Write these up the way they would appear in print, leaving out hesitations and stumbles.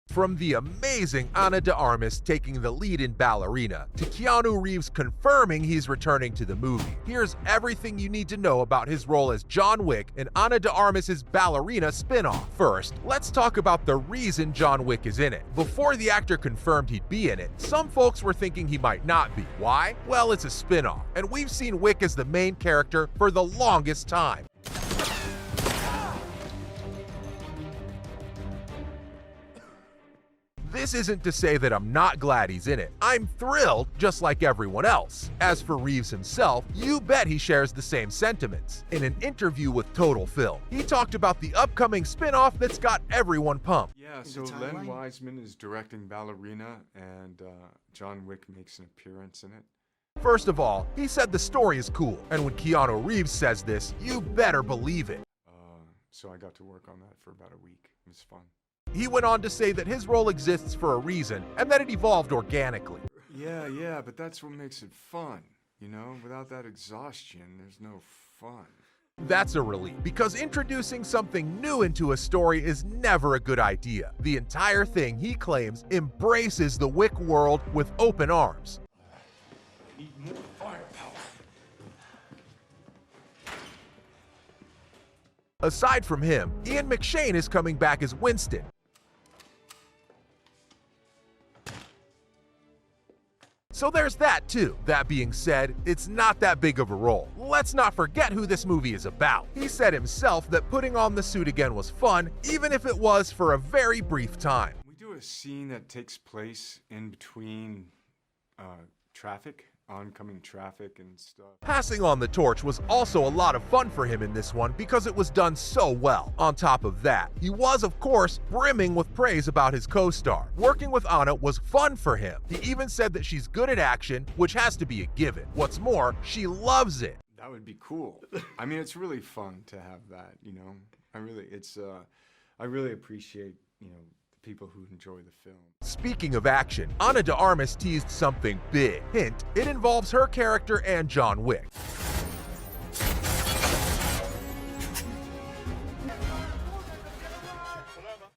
From the amazing Ana de Armas taking the lead in Ballerina, to Keanu Reeves confirming he's returning to the movie, here's everything you need to know about his role as John Wick in Ana de Armas' Ballerina spin-off. First, let's talk about the reason John Wick is in it. Before the actor confirmed he'd be in it, some folks were thinking he might not be. Why? Well, it's a spin-off, and we've seen Wick as the main character for the longest time. This isn't to say that I'm not glad he's in it. I'm thrilled, just like everyone else. As for Reeves himself, you bet he shares the same sentiments. In an interview with Total Film, he talked about the upcoming spin-off that's got everyone pumped. Yeah, so Len Wiseman is directing Ballerina, and John Wick makes an appearance in it. First of all, he said the story is cool, and when Keanu Reeves says this, you better believe it. So I got to work on that for about a week. It was fun. He went on to say that his role exists for a reason and that it evolved organically. Yeah, but that's what makes it fun. You know, without that exhaustion, there's no fun. That's a relief, because introducing something new into a story is never a good idea. The entire thing, he claims, embraces the Wick world with open arms. I need more firepower. Aside from him, Ian McShane is coming back as Winston. So there's that too. That being said, it's not that big of a role. Let's not forget who this movie is about. He said himself that putting on the suit again was fun, even if it was for a very brief time. We do a scene that takes place in between oncoming traffic and stuff. Passing on the torch was also a lot of fun for him in this one because it was done so well. On top of that, he was, of course, brimming with praise about his co-star. Working with Ana was fun for him. He even said that she's good at action, which has to be a given. What's more, she loves it. That would be cool. I mean, it's really fun to have that, you know. I really appreciate, you know, people who enjoy the film. Speaking of action, Ana de Armas teased something big. Hint, it involves her character and John Wick.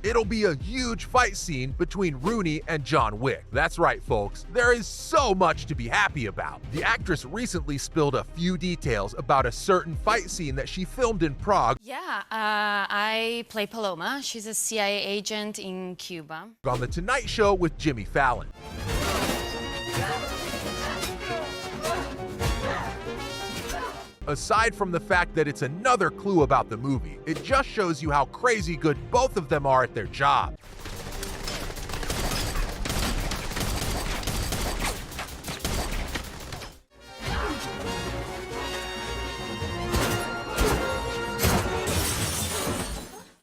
It'll be a huge fight scene between Rooney and John Wick. That's right, folks. There is so much to be happy about. The actress recently spilled a few details about a certain fight scene that she filmed in Prague. Yeah, I play Paloma. She's a CIA agent in Cuba. On The Tonight Show with Jimmy Fallon. Aside from the fact that it's another clue about the movie, it just shows you how crazy good both of them are at their job.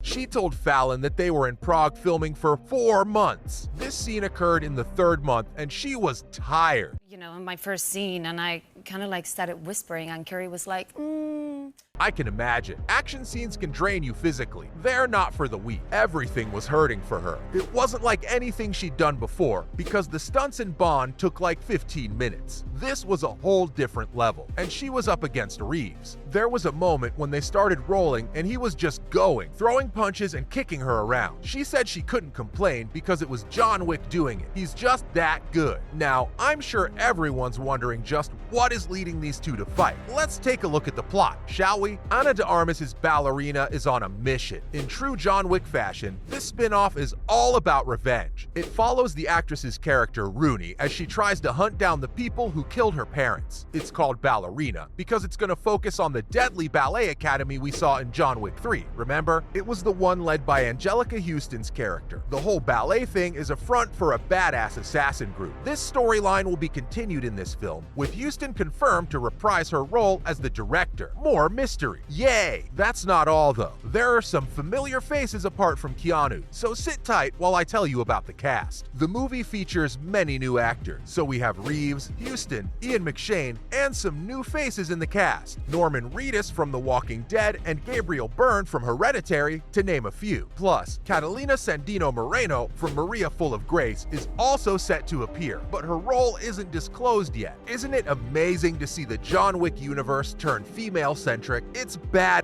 She told Fallon that they were in Prague filming for 4 months. This scene occurred in the 3rd month, and she was tired. You know, in my first scene, and I kind of like started whispering, and Carrie was like, I can imagine. Action scenes can drain you physically. They're not for the weak. Everything was hurting for her. It wasn't like anything she'd done before, because the stunts in Bond took like 15 minutes. This was a whole different level, and she was up against Reeves. There was a moment when they started rolling and he was just going, throwing punches and kicking her around. She said she couldn't complain because it was John Wick doing it. He's just that good. Now, I'm sure everyone's wondering just what is leading these two to fight. Let's take a look at the plot, shall we? Ana de Armas' Ballerina is on a mission. In true John Wick fashion, this spin-off is all about revenge. It follows the actress's character, Rooney, as she tries to hunt down the people who killed her parents. It's called Ballerina because it's going to focus on the deadly ballet academy we saw in John Wick 3. Remember? It was the one led by Angelica Houston's character. The whole ballet thing is a front for a badass assassin group. This storyline will be continued in this film, with Houston confirmed to reprise her role as the director. More mystery. Yay! That's not all though. There are some familiar faces apart from Keanu, so sit tight while I tell you about the cast. The movie features many new actors, so we have Reeves, Houston, Ian McShane, and some new faces in the cast. Norman Reedus from The Walking Dead and Gabriel Byrne from Hereditary, to name a few. Plus, Catalina Sandino Moreno from Maria Full of Grace is also set to appear, but her role isn't disclosed yet. Isn't it amazing to see the John Wick universe turn female-centric? It's bad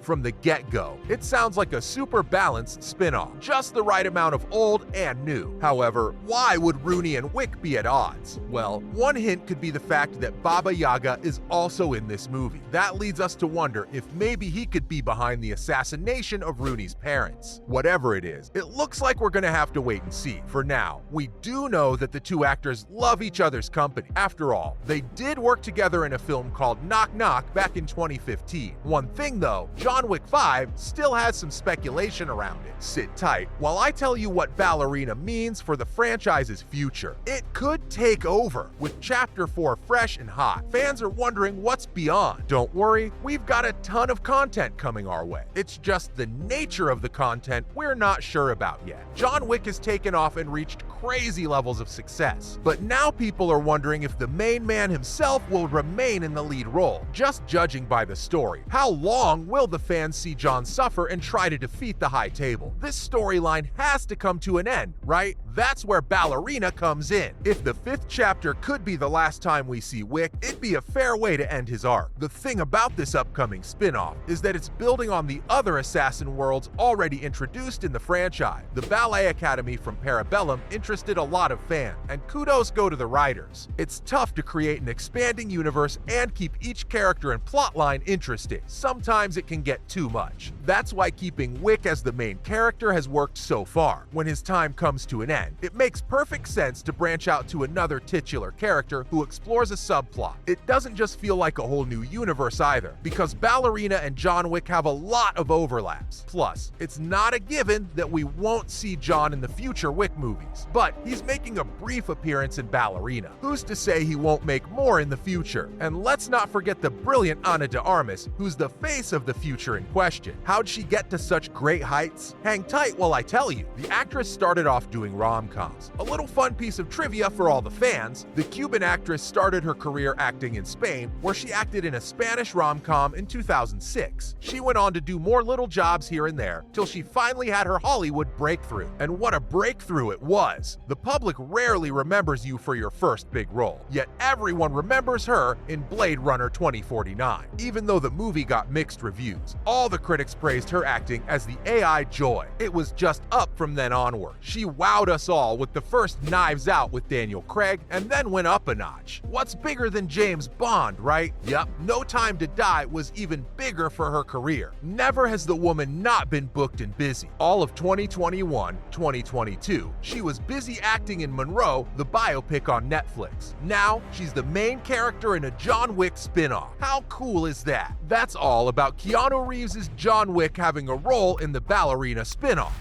From the get-go, it sounds like a super balanced spin-off, just the right amount of old and new. However, why would Rooney and Wick be at odds? Well, one hint could be the fact that Baba Yaga is also in this movie. That leads us to wonder if maybe he could be behind the assassination of Rooney's parents. Whatever it is, it looks like we're gonna have to wait and see. For now, we do know that the two actors love each other's company. After all, they did work together in a film called Knock Knock back in 2015. One thing though, John Wick 5 still has some speculation around it. Sit tight while I tell you what Ballerina means for the franchise's future. It could take over, with Chapter 4 fresh and hot. Fans are wondering what's beyond. Don't worry, we've got a ton of content coming our way. It's just the nature of the content we're not sure about yet. John Wick has taken off and reached crazy levels of success, but now people are wondering if the main man himself will remain in the lead role. Just judging by the story, how long will the fans see John suffer and try to defeat the High Table? This storyline has to come to an end, right? That's where Ballerina comes in. If the 5th chapter could be the last time we see Wick, it'd be a fair way to end his arc. The thing about this upcoming spin-off is that it's building on the other assassin worlds already introduced in the franchise. The Ballet Academy from Parabellum interested a lot of fans, and kudos go to the writers. It's tough to create an expanding universe and keep each character and plotline interesting. Sometimes it can get too much. That's why keeping Wick as the main character has worked so far. When his time comes to an end, it makes perfect sense to branch out to another titular character who explores a subplot. It doesn't just feel like a whole new universe either, because Ballerina and John Wick have a lot of overlaps. Plus, it's not a given that we won't see John in the future Wick movies, but he's making a brief appearance in Ballerina. Who's to say he won't make more in the future? And let's not forget the brilliant Ana de Armas, who's the face of the future in question. How'd she get to such great heights? Hang tight while I tell you. The actress started off doing rom-coms. A little fun piece of trivia for all the fans: the Cuban actress started her career acting in Spain, where she acted in a Spanish rom-com in 2006. She went on to do more little jobs here and there, till she finally had her Hollywood breakthrough. And what a breakthrough it was! The public rarely remembers you for your first big role, yet everyone remembers her in Blade Runner 2049. Even though the movie got mixed reviews, all the critics praised her acting as the AI Joy. It was just up from then onward. She wowed us all with the first Knives Out with Daniel Craig, and then went up a notch. What's bigger than James Bond, right? Yep, No Time to Die was even bigger for her career. Never has the woman not been booked and busy. All of 2021, 2022, she was busy acting in Monroe, the biopic on Netflix. Now, she's the main character in a John Wick spin-off. How cool is that? That's all about Keanu Reeves' John Wick having a role in the Ballerina spin-off.